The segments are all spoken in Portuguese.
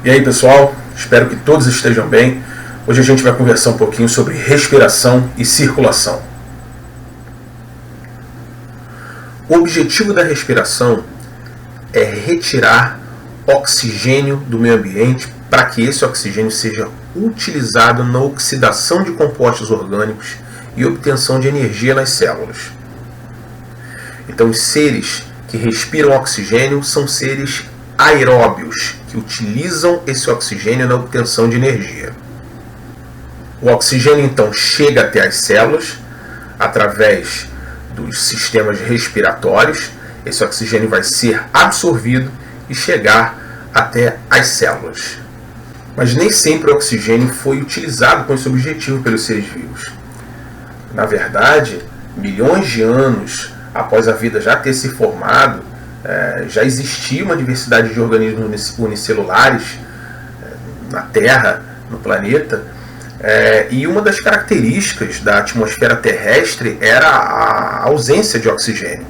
E aí pessoal, espero que todos estejam bem. Hoje a gente vai conversar um pouquinho sobre respiração e circulação. O objetivo da respiração é retirar oxigênio do meio ambiente para que esse oxigênio seja utilizado na oxidação de compostos orgânicos e obtenção de energia nas células. Então, os seres que respiram oxigênio são seres aeróbios, que utilizam esse oxigênio na obtenção de energia. O oxigênio, então, chega até as células através dos sistemas respiratórios. Esse oxigênio vai ser absorvido e chegar até as células. Mas nem sempre o oxigênio foi utilizado com esse objetivo pelos seres vivos. Na verdade, milhões de anos após a vida já ter se formado, já existia uma diversidade de organismos unicelulares na Terra, no planeta, e uma das características da atmosfera terrestre era a ausência de oxigênio,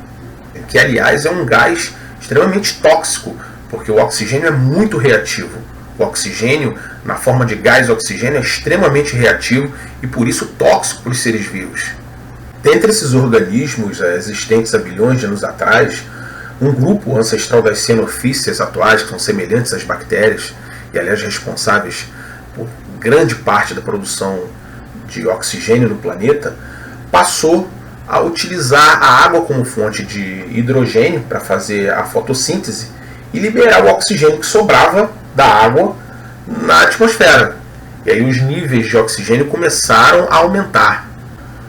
que aliás é um gás extremamente tóxico, porque o oxigênio é muito reativo. O oxigênio, na forma de gás oxigênio, é extremamente reativo e por isso tóxico para os seres vivos. Dentre esses organismos existentes há bilhões de anos atrás, um grupo ancestral das cianofíceas atuais, que são semelhantes às bactérias e aliás responsáveis por grande parte da produção de oxigênio no planeta, passou a utilizar a água como fonte de hidrogênio para fazer a fotossíntese e liberar o oxigênio que sobrava da água na atmosfera. E aí os níveis de oxigênio começaram a aumentar.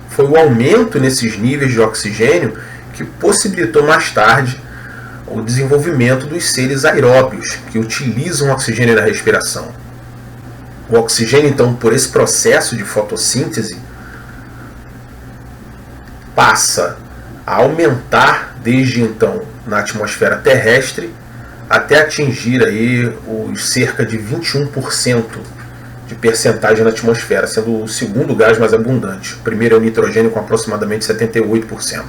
Foi o aumento nesses níveis de oxigênio que possibilitou mais tarde o desenvolvimento dos seres aeróbios, que utilizam o oxigênio na respiração. O oxigênio, então, por esse processo de fotossíntese, passa a aumentar desde então na atmosfera terrestre até atingir aí os cerca de 21% de percentagem na atmosfera, sendo o segundo gás mais abundante. O primeiro é o nitrogênio, com aproximadamente 78%.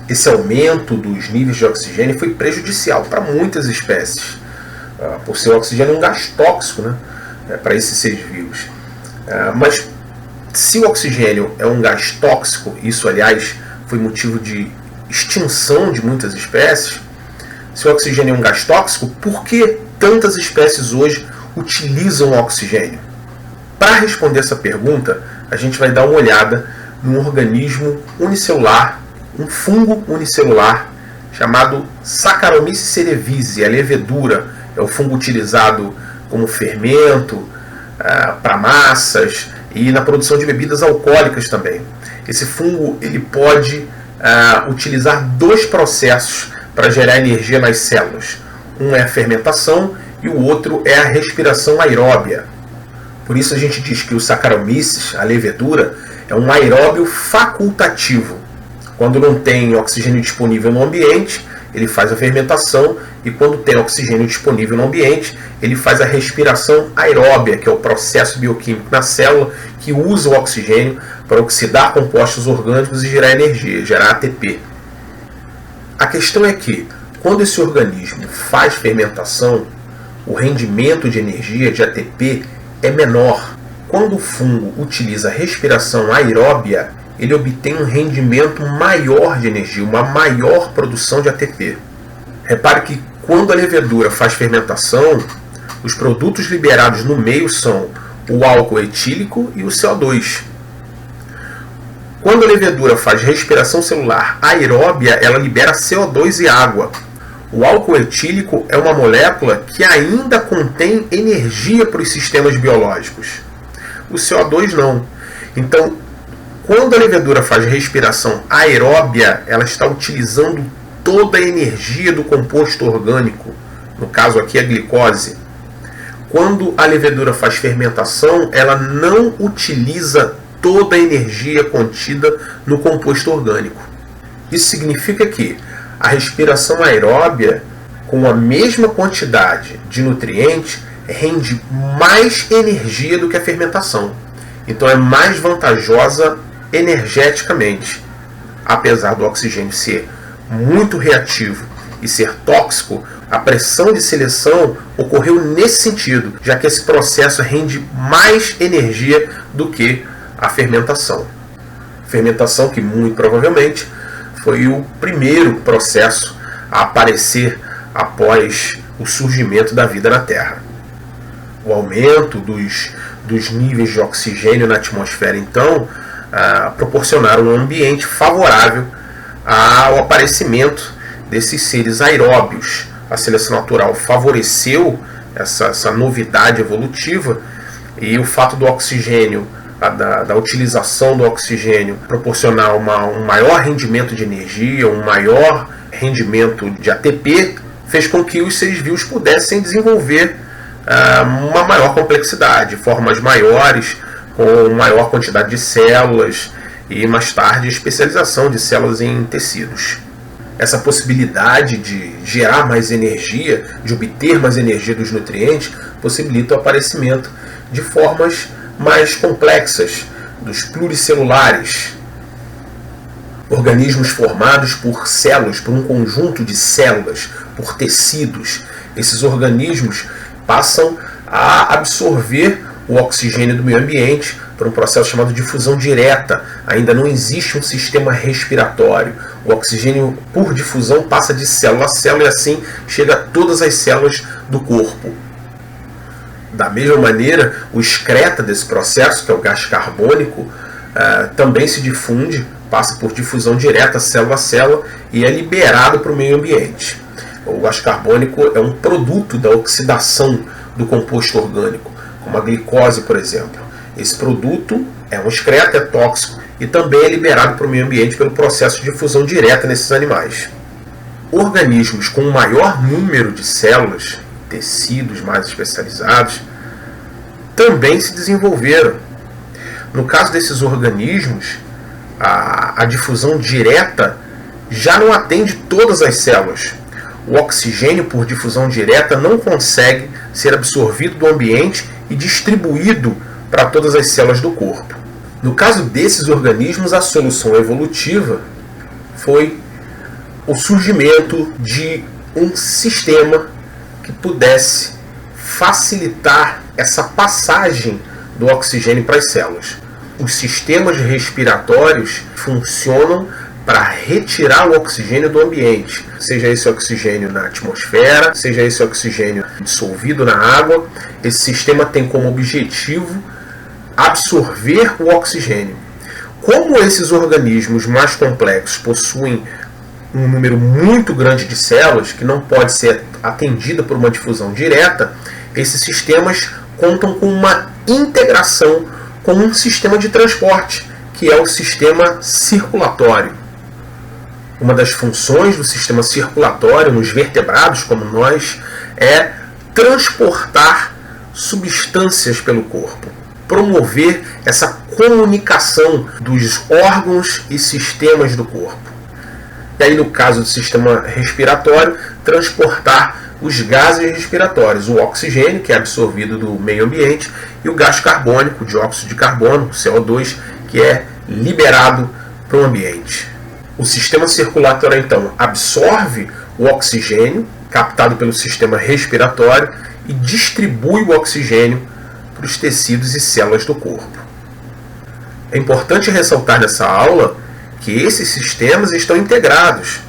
Esse aumento dos níveis de oxigênio foi prejudicial para muitas espécies, por ser o oxigênio um gás tóxico, para esses seres vivos. Mas se o oxigênio é um gás tóxico, isso aliás foi motivo de extinção de muitas espécies, se o oxigênio é um gás tóxico, por que tantas espécies hoje utilizam o oxigênio? Para responder essa pergunta, a gente vai dar uma olhada num organismo unicelular, um fungo unicelular chamado Saccharomyces cerevisiae, a levedura. É o fungo utilizado como fermento para massas e na produção de bebidas alcoólicas também. Esse fungo ele pode utilizar dois processos para gerar energia nas células. Um é a fermentação e o outro é a respiração aeróbia. Por isso a gente diz que o Saccharomyces, a levedura, é um aeróbio facultativo. Quando não tem oxigênio disponível no ambiente, ele faz a fermentação, e quando tem oxigênio disponível no ambiente, ele faz a respiração aeróbia, que é o processo bioquímico na célula que usa o oxigênio para oxidar compostos orgânicos e gerar energia, gerar ATP. A questão é que, quando esse organismo faz fermentação, o rendimento de energia, de ATP, é menor. Quando o fungo utiliza a respiração aeróbia, ele obtém um rendimento maior de energia, uma maior produção de ATP. Repare que quando a levedura faz fermentação, os produtos liberados no meio são o álcool etílico e o CO2. Quando a levedura faz respiração celular aeróbia, ela libera CO2 e água. O álcool etílico é uma molécula que ainda contém energia para os sistemas biológicos. O CO2 não. Então, quando a levedura faz respiração aeróbia, ela está utilizando toda a energia do composto orgânico, no caso aqui a glicose. Quando a levedura faz fermentação, ela não utiliza toda a energia contida no composto orgânico. Isso significa que a respiração aeróbia, com a mesma quantidade de nutrientes, rende mais energia do que a fermentação. Então é mais vantajosa energeticamente. Apesar do oxigênio ser muito reativo e ser tóxico, A pressão de seleção ocorreu nesse sentido, já que esse processo rende mais energia do que a fermentação. Fermentação que muito provavelmente foi o primeiro processo a aparecer após o surgimento da vida na Terra. O aumento dos níveis de oxigênio na atmosfera, então, proporcionaram um ambiente favorável ao aparecimento desses seres aeróbios. A seleção natural favoreceu essa novidade evolutiva, e o fato do oxigênio, da utilização do oxigênio proporcionar um maior rendimento de energia, um maior rendimento de ATP, fez com que os seres vivos pudessem desenvolver uma maior complexidade, formas maiores, com maior quantidade de células e mais tarde especialização de células em tecidos. Essa possibilidade de gerar mais energia, de obter mais energia dos nutrientes, possibilita o aparecimento de formas mais complexas, dos pluricelulares, organismos formados por células, por um conjunto de células, por tecidos. Esses organismos passam a absorver o oxigênio do meio ambiente por um processo chamado de difusão direta. Ainda não existe um sistema respiratório. O oxigênio por difusão passa de célula a célula e assim chega a todas as células do corpo. Da mesma maneira, o excreta desse processo, que é o gás carbônico, também se difunde, passa por difusão direta, célula a célula, e é liberado para o meio ambiente. O gás carbônico é um produto da oxidação do composto orgânico, como a glicose, por exemplo. Esse produto é um excreto, é tóxico e também é liberado para o meio ambiente pelo processo de difusão direta nesses animais. Organismos com um maior número de células, tecidos mais especializados, também se desenvolveram. No caso desses organismos, a difusão direta já não atende todas as células. O oxigênio por difusão direta não consegue ser absorvido do ambiente e distribuído para todas as células do corpo. No caso desses organismos, a solução evolutiva foi o surgimento de um sistema que pudesse facilitar essa passagem do oxigênio para as células. Os sistemas respiratórios funcionam para retirar o oxigênio do ambiente, seja esse oxigênio na atmosfera, seja esse oxigênio dissolvido na água. Esse sistema tem como objetivo absorver o oxigênio. Como esses organismos mais complexos possuem um número muito grande de células, que não pode ser atendida por uma difusão direta, esses sistemas contam com uma integração com um sistema de transporte, que é o sistema circulatório. Uma das funções do sistema circulatório nos vertebrados, como nós, é transportar substâncias pelo corpo, promover essa comunicação dos órgãos e sistemas do corpo. E aí, no caso do sistema respiratório, transportar os gases respiratórios, o oxigênio, que é absorvido do meio ambiente, e o gás carbônico, o dióxido de carbono, o CO2, que é liberado para o ambiente. O sistema circulatório, então, absorve o oxigênio captado pelo sistema respiratório e distribui o oxigênio para os tecidos e células do corpo. É importante ressaltar nessa aula que esses sistemas estão integrados.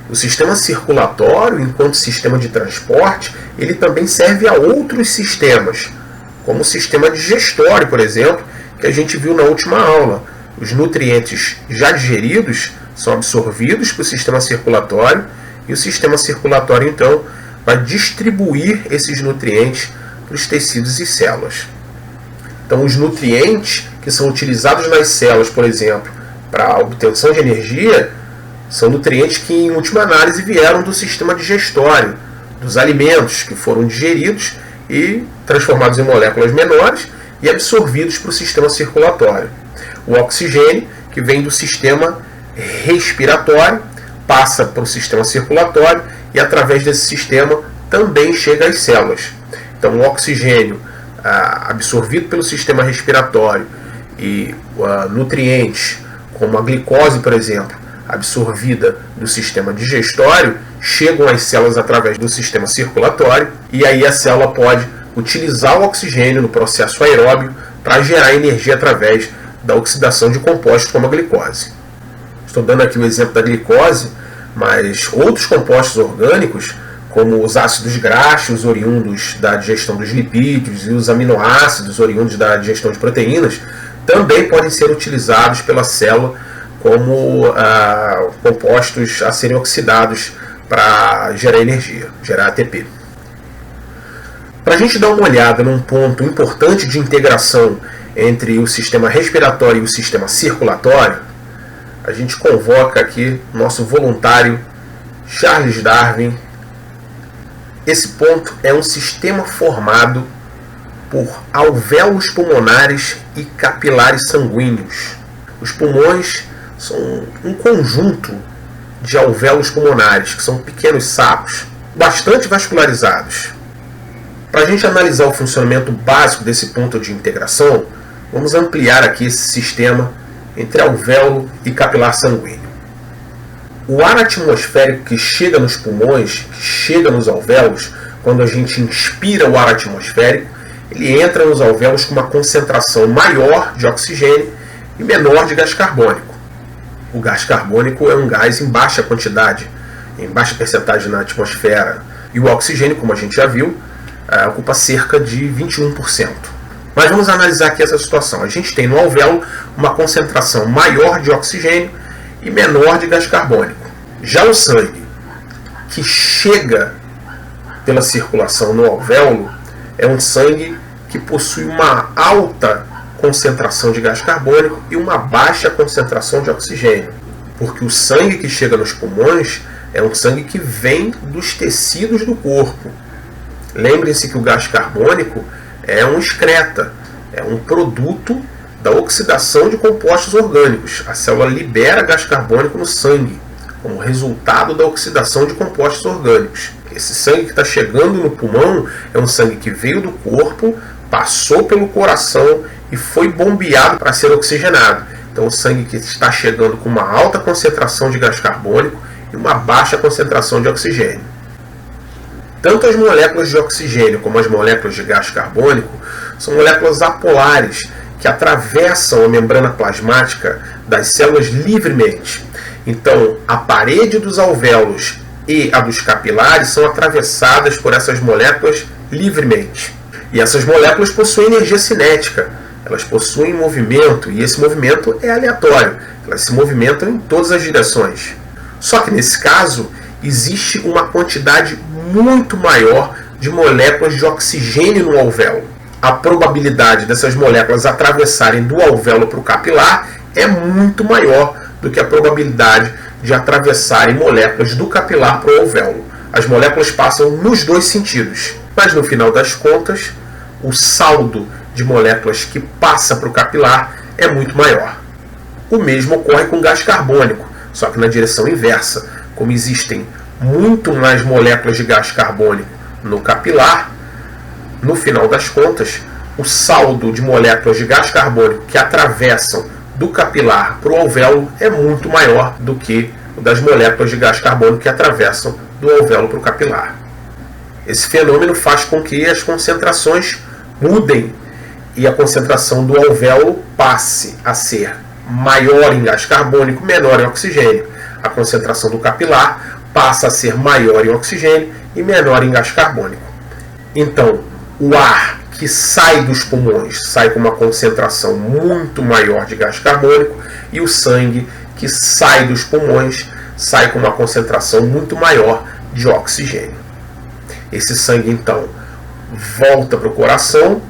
O sistema circulatório, enquanto sistema de transporte, ele também serve a outros sistemas, como o sistema digestório, por exemplo, que a gente viu na última aula. Os nutrientes já digeridos são absorvidos para o sistema circulatório e o sistema circulatório, então, vai distribuir esses nutrientes para os tecidos e células. Então, os nutrientes que são utilizados nas células, por exemplo, para a obtenção de energia, são nutrientes que, em última análise, vieram do sistema digestório, dos alimentos que foram digeridos e transformados em moléculas menores e absorvidos para o sistema circulatório. O oxigênio, que vem do sistema respiratório, passa para o sistema circulatório e, através desse sistema, também chega às células. Então, o oxigênio absorvido pelo sistema respiratório e nutrientes, como a glicose, por exemplo, absorvida do sistema digestório, chegam às células através do sistema circulatório, e aí a célula pode utilizar o oxigênio no processo aeróbio para gerar energia através da oxidação de compostos como a glicose. Estou dando aqui o exemplo da glicose, mas outros compostos orgânicos, como os ácidos graxos oriundos da digestão dos lipídios e os aminoácidos oriundos da digestão de proteínas, também podem ser utilizados pela célula como compostos a serem oxidados para gerar energia, gerar ATP. Para a gente dar uma olhada num ponto importante de integração entre o sistema respiratório e o sistema circulatório, a gente convoca aqui nosso voluntário Charles Darwin. Esse ponto é um sistema formado por alvéolos pulmonares e capilares sanguíneos. Os pulmões são um conjunto de alvéolos pulmonares, que são pequenos sacos, bastante vascularizados. Para a gente analisar o funcionamento básico desse ponto de integração, vamos ampliar aqui esse sistema entre alvéolo e capilar sanguíneo. O ar atmosférico que chega nos pulmões, que chega nos alvéolos, quando a gente inspira o ar atmosférico, ele entra nos alvéolos com uma concentração maior de oxigênio e menor de gás carbônico. O gás carbônico é um gás em baixa quantidade, em baixa percentagem na atmosfera, e o oxigênio, como a gente já viu, ocupa cerca de 21%. Mas vamos analisar aqui essa situação. A gente tem no alvéolo uma concentração maior de oxigênio e menor de gás carbônico. Já o sangue, que chega pela circulação no alvéolo, é um sangue que possui uma alta concentração de gás carbônico e uma baixa concentração de oxigênio. Porque o sangue que chega nos pulmões é um sangue que vem dos tecidos do corpo. Lembrem-se que o gás carbônico é um excreta, é um produto da oxidação de compostos orgânicos. A célula libera gás carbônico no sangue, como resultado da oxidação de compostos orgânicos. Esse sangue que está chegando no pulmão é um sangue que veio do corpo, passou pelo coração e foi bombeado para ser oxigenado. Então o sangue que está chegando com uma alta concentração de gás carbônico e uma baixa concentração de oxigênio. Tanto as moléculas de oxigênio como as moléculas de gás carbônico são moléculas apolares que atravessam a membrana plasmática das células livremente. Então, a parede dos alvéolos e a dos capilares são atravessadas por essas moléculas livremente. E essas moléculas possuem energia cinética, elas possuem movimento, e esse movimento é aleatório, elas se movimentam em todas as direções. Só que nesse caso, existe uma quantidade muito maior de moléculas de oxigênio no alvéolo. A probabilidade dessas moléculas atravessarem do alvéolo para o capilar é muito maior do que a probabilidade de atravessarem moléculas do capilar para o alvéolo. As moléculas passam nos dois sentidos, mas no final das contas, o saldo de moléculas que passa para o capilar é muito maior. O mesmo ocorre com gás carbônico, só que na direção inversa. Como existem muito mais moléculas de gás carbônico no capilar, no final das contas, o saldo de moléculas de gás carbônico que atravessam do capilar para o alvéolo é muito maior do que o das moléculas de gás carbônico que atravessam do alvéolo para o capilar. Esse fenômeno faz com que as concentrações mudem e a concentração do alvéolo passe a ser maior em gás carbônico, menor em oxigênio. A concentração do capilar passa a ser maior em oxigênio e menor em gás carbônico. Então, o ar que sai dos pulmões sai com uma concentração muito maior de gás carbônico e o sangue que sai dos pulmões sai com uma concentração muito maior de oxigênio. Esse sangue, então, volta para o coração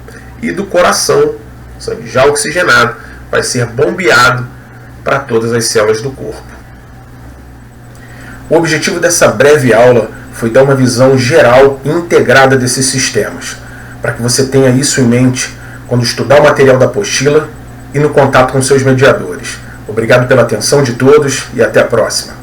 e do coração, sangue já oxigenado, vai ser bombeado para todas as células do corpo. O objetivo dessa breve aula foi dar uma visão geral e integrada desses sistemas, para que você tenha isso em mente quando estudar o material da apostila e no contato com seus mediadores. Obrigado pela atenção de todos e até a próxima.